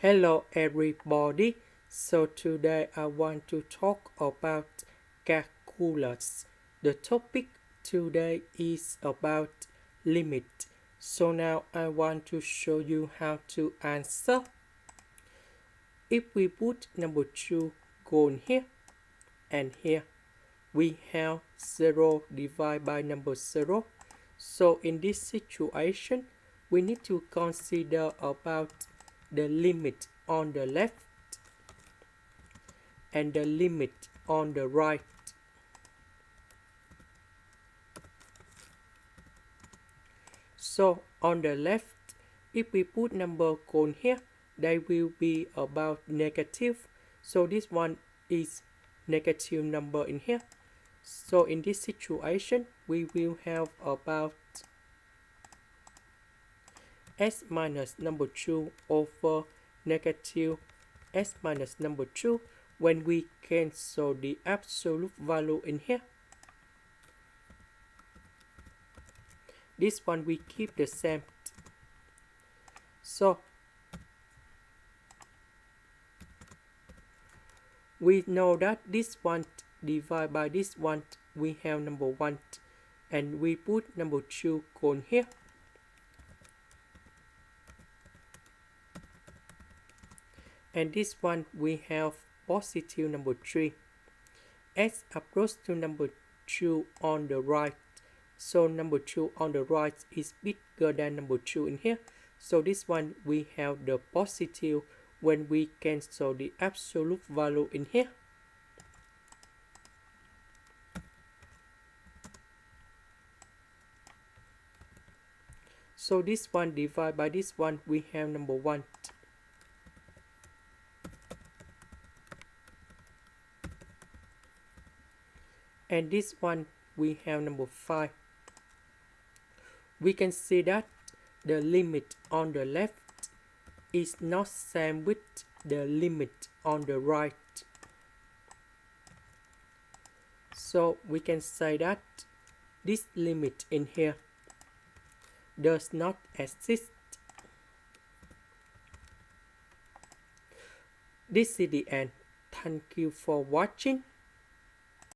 Hello everybody. So today I want to talk about calculus. The topic today is about limit. So now I want to show you how to answer. If we put number 2 gone here and here, we have 0 divided by number 0. So in this situation, we need to consider about the limit on the left and the limit on the right. So on the left, if we put number gone here, they will be about negative. So this one is negative number in here. So in this situation, we will have about s minus number 2 over negative s minus number 2 when we cancel the absolute value in here. This one we keep the same. So we know that this one divided by this one, we have number 1, and we put number 2 gone here. And this one we have positive number 3. As approach to number 2 on the right, so number 2 on the right is bigger than number 2 in here. So this one we have the positive when we cancel the absolute value in here. So this one divided by this one, we have number 1. And this one we have number 5. We can see that the limit on the left is not same with the limit on the right. So we can say that this limit in here does not exist. This is the end. Thank you for watching.